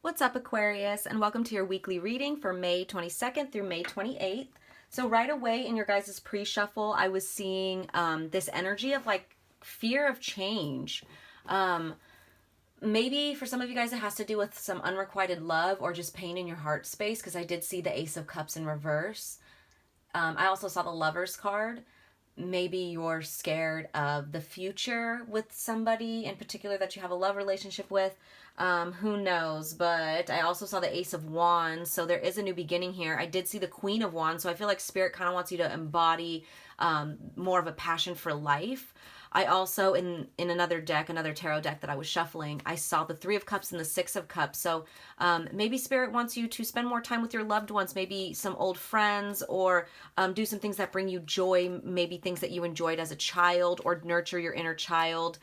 What's up, Aquarius, and welcome to your weekly reading for May 22nd through May 28th. So right away in your guys' pre-shuffle, I was seeing this energy of like fear of change. Maybe for some of you guys it has to do with some unrequited love or just pain in your heart space, because I did see the Ace of Cups in reverse. I also saw the Lover's card. Maybe you're scared of the future with somebody in particular that you have a love relationship with. Who knows? But I also saw the Ace of Wands, so there is a new beginning here. I did see the Queen of Wands, so I feel like Spirit kind of wants you to embody more of a passion for life. I also, in another deck, another tarot deck that I was shuffling, I saw the Three of Cups and the Six of Cups. So maybe Spirit wants you to spend more time with your loved ones, maybe some old friends, or do some things that bring you joy, maybe things that you enjoyed as a child, or nurture your inner child.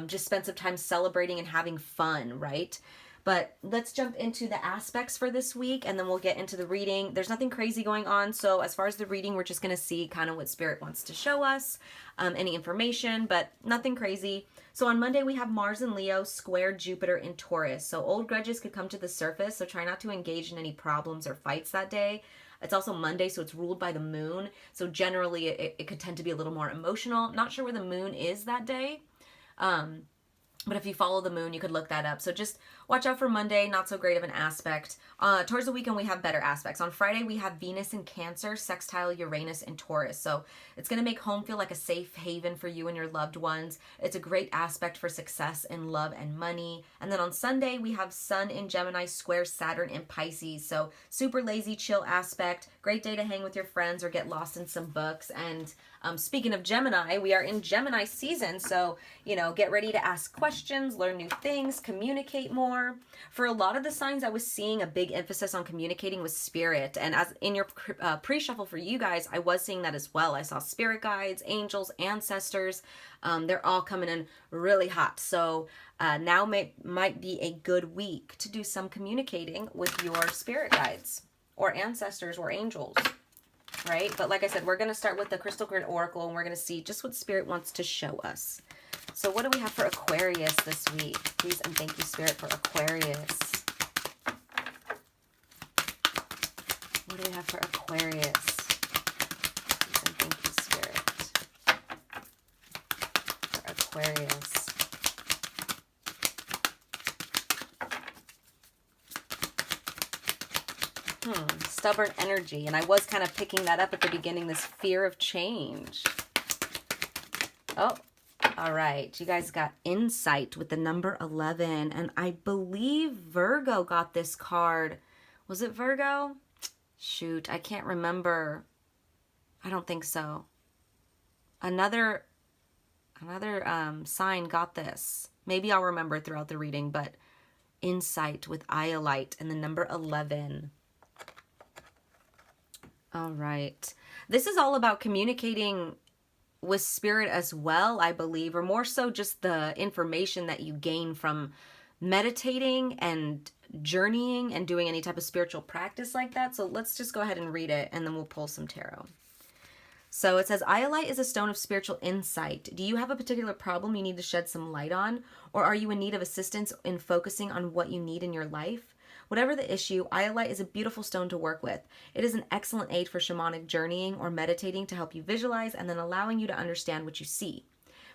Just spend some time celebrating and having fun, right? But let's jump into the aspects for this week, and then we'll get into the reading. There's nothing crazy going on, so as far as the reading, we're just going to see kind of what Spirit wants to show us, any information, but nothing crazy. So on Monday, we have Mars in Leo, square Jupiter in Taurus. So old grudges could come to the surface, so try not to engage in any problems or fights that day. It's also Monday, so it's ruled by the moon. So generally, it could tend to be a little more emotional. Not sure where the moon is that day. But if you follow the moon, you could look that up. So just watch out for Monday, not so great of an aspect. Towards the weekend, we have better aspects. On Friday, we have Venus in Cancer, sextile Uranus in Taurus. So it's going to make home feel like a safe haven for you and your loved ones. It's a great aspect for success in love and money. And then on Sunday, we have Sun in Gemini, square Saturn in Pisces. So super lazy, chill aspect. Great day to hang with your friends or get lost in some books. And speaking of Gemini, we are in Gemini season. So, get ready to ask questions, learn new things, communicate more. For a lot of the signs, I was seeing a big emphasis on communicating with spirit. And as in your pre-shuffle for you guys, I was seeing that as well. I saw spirit guides, angels, ancestors. They're all coming in really hot. So now might be a good week to do some communicating with your spirit guides or ancestors or angels. Right? But like I said, we're going to start with the Crystal Grid Oracle, and we're going to see just what Spirit wants to show us. So what do we have for Aquarius this week? Please and thank you, Spirit, for Aquarius. What do we have for Aquarius? Please and thank you, Spirit, for Aquarius. Stubborn energy. And I was kind of picking that up at the beginning, this fear of change. Oh, all right. You guys got insight with the number 11. And I believe Virgo got this card. Was it Virgo? Shoot, I can't remember. I don't think so. Another sign got this. Maybe I'll remember throughout the reading, but insight with Iolite and the number 11. All right. This is all about communicating with spirit as well, I believe, or more so just the information that you gain from meditating and journeying and doing any type of spiritual practice like that. So let's just go ahead and read it, and then we'll pull some tarot. So it says, Iolite is a stone of spiritual insight. Do you have a particular problem you need to shed some light on? Or are you in need of assistance in focusing on what you need in your life? Whatever the issue, Iolite is a beautiful stone to work with. It is an excellent aid for shamanic journeying or meditating to help you visualize and then allowing you to understand what you see.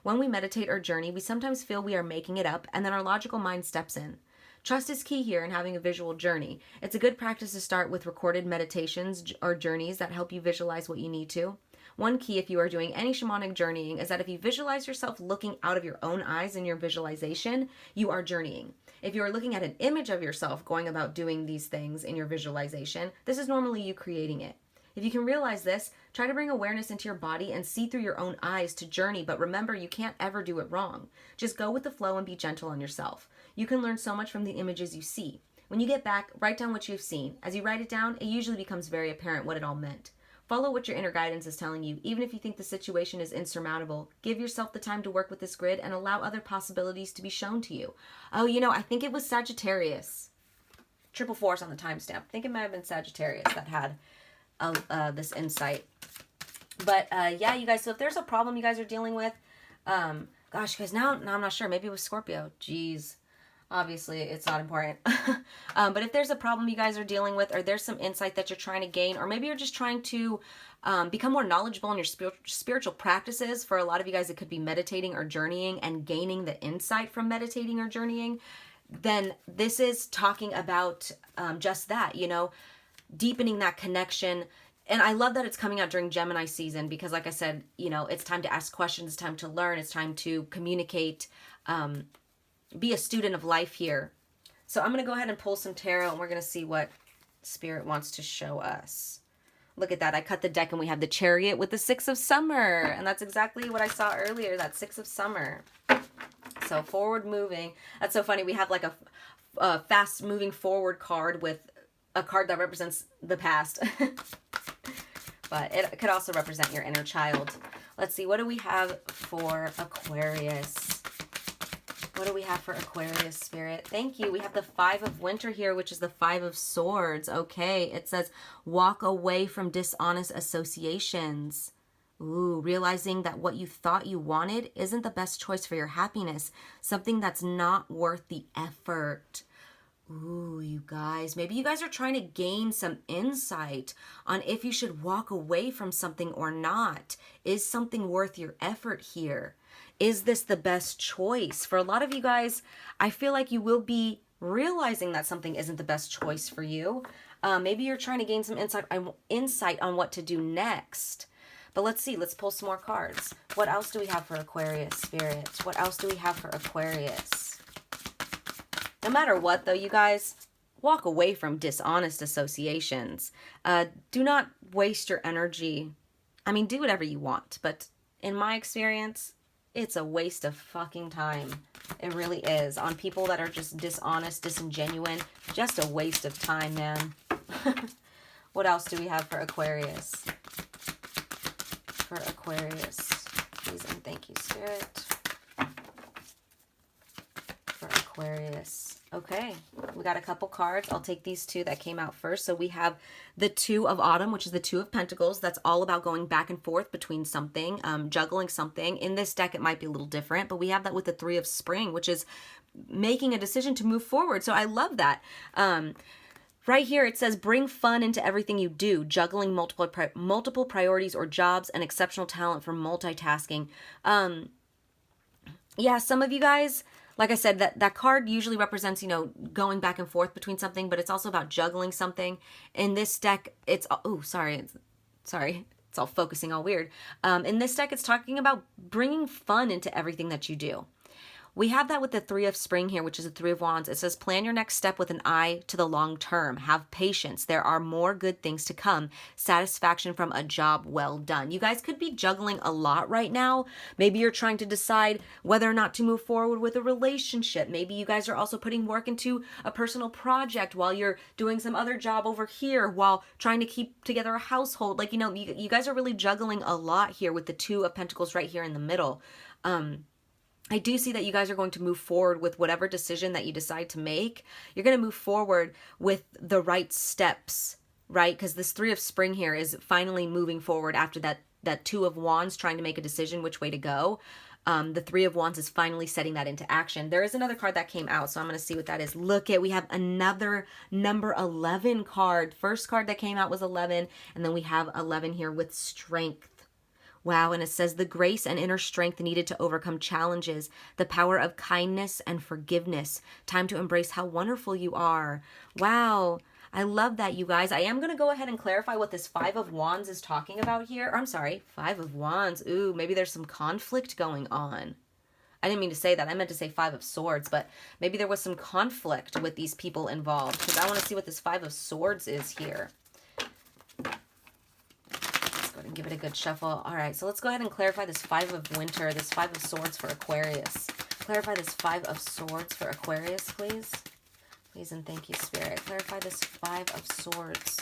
When we meditate or journey, we sometimes feel we are making it up, and then our logical mind steps in. Trust is key here in having a visual journey. It's a good practice to start with recorded meditations or journeys that help you visualize what you need to. One key if you are doing any shamanic journeying is that if you visualize yourself looking out of your own eyes in your visualization, you are journeying. If you are looking at an image of yourself going about doing these things in your visualization, this is normally you creating it. If you can realize this, try to bring awareness into your body and see through your own eyes to journey, but remember, you can't ever do it wrong. Just go with the flow and be gentle on yourself. You can learn so much from the images you see. When you get back, write down what you've seen. As you write it down, it usually becomes very apparent what it all meant. Follow what your inner guidance is telling you. Even if you think the situation is insurmountable, give yourself the time to work with this grid and allow other possibilities to be shown to you. Oh, I think it was Sagittarius. Triple force on the timestamp. I think it might have been Sagittarius that had this insight. But yeah, you guys, so if there's a problem you guys are dealing with, gosh, guys, now I'm not sure. Maybe it was Scorpio. Jeez. Obviously, it's not important. But if there's a problem you guys are dealing with, or there's some insight that you're trying to gain, or maybe you're just trying to become more knowledgeable in your spiritual practices. For a lot of you guys, it could be meditating or journeying and gaining the insight from meditating or journeying. Then this is talking about just that, you know, deepening that connection. And I love that it's coming out during Gemini season because, like I said, you know, it's time to ask questions, it's time to learn, it's time to communicate, be a student of life here. So I'm going to go ahead and pull some tarot, and we're going to see what Spirit wants to show us. Look at that. I cut the deck and we have the Chariot with the Six of Summer. And that's exactly what I saw earlier, that Six of Summer. So forward moving. That's so funny. We have like a fast moving forward card with a card that represents the past. But it could also represent your inner child. Let's see. What do we have for Aquarius? What do we have for Aquarius, Spirit? Thank you. We have the Five of Winter here, which is the Five of Swords. Okay. It says, walk away from dishonest associations. Ooh, realizing that what you thought you wanted isn't the best choice for your happiness. Something that's not worth the effort. Ooh, you guys. Maybe you guys are trying to gain some insight on if you should walk away from something or not. Is something worth your effort here? Is this the best choice? For a lot of you guys, I feel like you will be realizing that something isn't the best choice for you. Maybe you're trying to gain some insight on what to do next. But let's see. Let's pull some more cards. What else do we have for Aquarius, Spirit? What else do we have for Aquarius? No matter what, though, you guys, walk away from dishonest associations. Do not waste your energy. I mean, do whatever you want. But in my experience, it's a waste of fucking time. It really is. On people that are just dishonest, disingenuine. Just a waste of time, man. What else do we have for Aquarius? For Aquarius. Please and thank you, Spirit. For Aquarius. Okay, we got a couple cards. I'll take these two that came out first. So we have the Two of Autumn, which is the Two of Pentacles. That's all about going back and forth between something, juggling something. In this deck, it might be a little different, but we have that with the Three of Spring, which is making a decision to move forward. So I love that. Right here, it says, bring fun into everything you do, juggling multiple priorities or jobs, and exceptional talent for multitasking. Yeah, some of you guys, like I said, that card usually represents, you know, going back and forth between something, but it's also about juggling something. In this deck, it's, oh, sorry, it's all focusing all weird. In this deck, it's talking about bringing fun into everything that you do. We have that with the Three of Spring here, which is the Three of Wands. It says, plan your next step with an eye to the long term. Have patience. There are more good things to come. Satisfaction from a job well done. You guys could be juggling a lot right now. Maybe you're trying to decide whether or not to move forward with a relationship. Maybe you guys are also putting work into a personal project while you're doing some other job over here while trying to keep together a household. Like, you know, you guys are really juggling a lot here with the Two of Pentacles right here in the middle. I do see that you guys are going to move forward with whatever decision that you decide to make. You're going to move forward with the right steps, right? Because this Three of Spring here is finally moving forward after that Two of Wands trying to make a decision which way to go. The Three of Wands is finally setting that into action. There is another card that came out, so I'm going to see what that is. Look at, we have another number 11 card. First card that came out was 11, and then we have 11 here with Strength. Wow, and it says the grace and inner strength needed to overcome challenges, the power of kindness and forgiveness. Time to embrace how wonderful you are. Wow, I love that, you guys. I am going to go ahead and clarify what this Five of Wands is talking about here. I'm sorry, Five of Wands. Ooh, maybe there's some conflict going on. I didn't mean to say that. I meant to say Five of Swords, but maybe there was some conflict with these people involved because I want to see what this Five of Swords is here. And give it a good shuffle. All right, so let's go ahead and clarify this Five of Winter, this Five of Swords for Aquarius. Clarify this Five of Swords for Aquarius, please. Please and thank you, Spirit. Clarify this Five of Swords.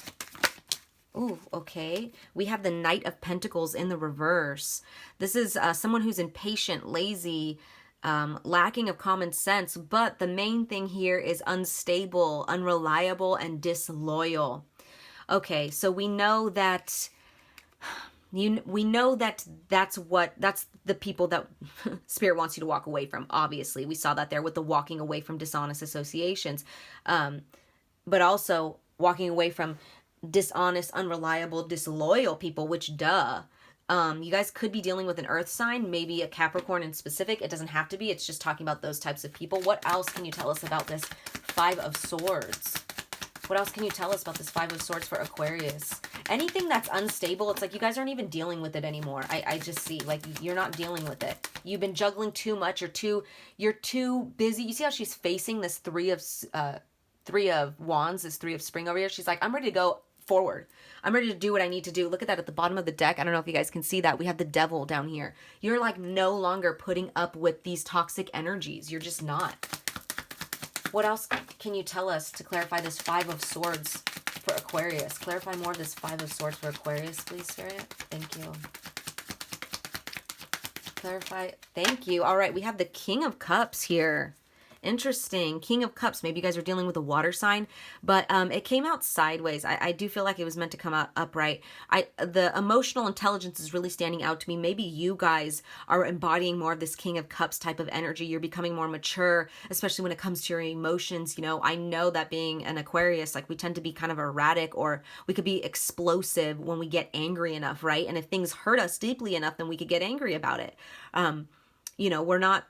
Ooh, okay. We have the Knight of Pentacles in the reverse. This is someone who's impatient, lazy, lacking of common sense, but the main thing here is unstable, unreliable, and disloyal. Okay, so we know that we know that that's the people that Spirit wants you to walk away from. Obviously, we saw that there with the walking away from dishonest associations, but also walking away from dishonest, unreliable, disloyal people, which duh. You guys could be dealing with an earth sign, maybe a Capricorn in specific. It doesn't have to be. It's just talking about those types of people. What else can you tell us about this Five of Swords? What else can you tell us about this Five of Swords for Aquarius? Anything that's unstable, it's like you guys aren't even dealing with it anymore. I just see, like, you're not dealing with it. You've been juggling too much. You're too busy. You see how she's facing this Three of Wands, this Three of Spring over here? She's like, I'm ready to go forward. I'm ready to do what I need to do. Look at that at the bottom of the deck. I don't know if you guys can see that. We have the Devil down here. You're like no longer putting up with these toxic energies. You're just not. What else can you tell us to clarify this Five of Swords for Aquarius? Clarify more of this Five of Swords for Aquarius, please, Spirit. Thank you. Clarify. Thank you. All right, we have the King of Cups here. Interesting. King of Cups. Maybe you guys are dealing with a water sign, but it came out sideways. I do feel like it was meant to come out upright. The emotional intelligence is really standing out to me. Maybe you guys are embodying more of this King of Cups type of energy. You're becoming more mature, especially when it comes to your emotions. You know, I know that being an Aquarius, like, we tend to be kind of erratic, or we could be explosive when we get angry enough, right? And if things hurt us deeply enough, then we could get angry about it. You know, we're not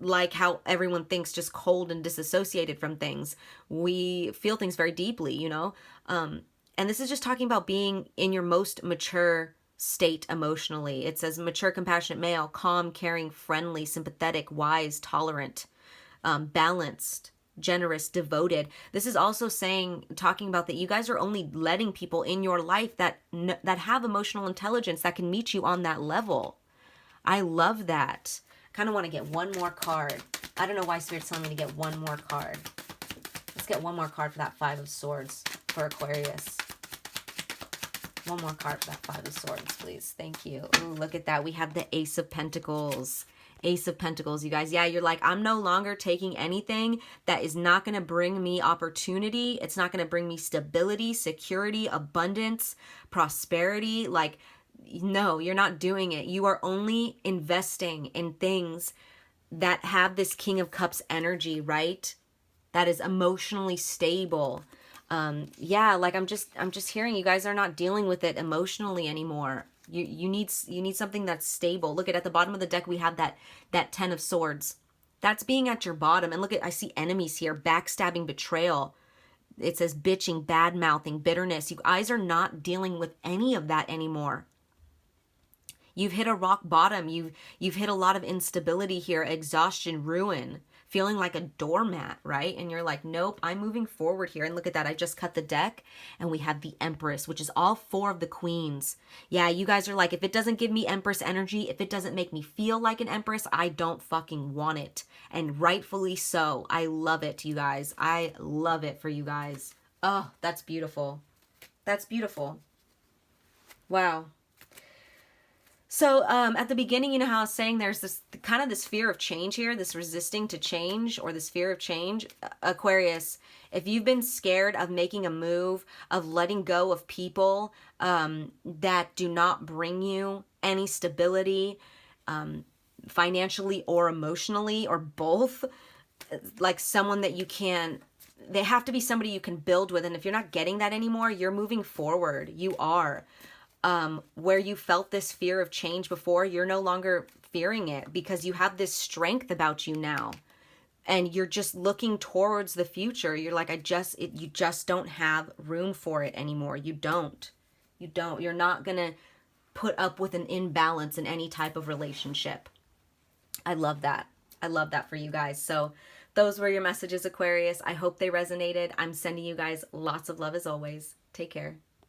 like how everyone thinks, just cold and disassociated from things. We feel things very deeply, you know? And this is just talking about being in your most mature state emotionally. It says mature, compassionate male, calm, caring, friendly, sympathetic, wise, tolerant, balanced, generous, devoted. This is also talking about that you guys are only letting people in your life that have emotional intelligence, that can meet you on that level. I love that. Kind of want to get one more card. I don't know why Spirit's telling me to get one more card. Let's get one more card for that Five of Swords for Aquarius. One more card for that Five of Swords, please. Thank you. Ooh, look at that. We have the Ace of Pentacles. Ace of Pentacles, you guys. Yeah, you're like, I'm no longer taking anything that is not going to bring me opportunity. It's not going to bring me stability, security, abundance, prosperity. Like, no, you're not doing it. You are only investing in things that have this King of Cups energy, right? That is emotionally stable. Yeah, like I'm just hearing you guys are not dealing with it emotionally anymore. You need something that's stable. Look at the bottom of the deck, we have that Ten of Swords. That's being at your bottom. And look I see enemies here, backstabbing, betrayal. It says bitching, bad mouthing, bitterness. You guys are not dealing with any of that anymore. You've hit a rock bottom. You've hit a lot of instability here, exhaustion, ruin, feeling like a doormat, right? And you're like, nope, I'm moving forward here. And look at that. I just cut the deck and we have the Empress, which is all four of the queens. Yeah, you guys are like, if it doesn't give me Empress energy, if it doesn't make me feel like an Empress, I don't fucking want it. And rightfully so. I love it, you guys. I love it for you guys. Oh, that's beautiful. That's beautiful. Wow. So at the beginning, you know how I was saying there's this kind of this fear of change here, this resisting to change, or this fear of change. Aquarius, if you've been scared of making a move, of letting go of people that do not bring you any stability, financially or emotionally, or both, like someone that you can, they have to be somebody you can build with. And if you're not getting that anymore, you're moving forward. You are. Where you felt this fear of change before, you're no longer fearing it because you have this strength about you now. And you're just looking towards the future. You're like, you just don't have room for it anymore. You don't. You're not going to put up with an imbalance in any type of relationship. I love that. I love that for you guys. So those were your messages, Aquarius. I hope they resonated. I'm sending you guys lots of love as always. Take care.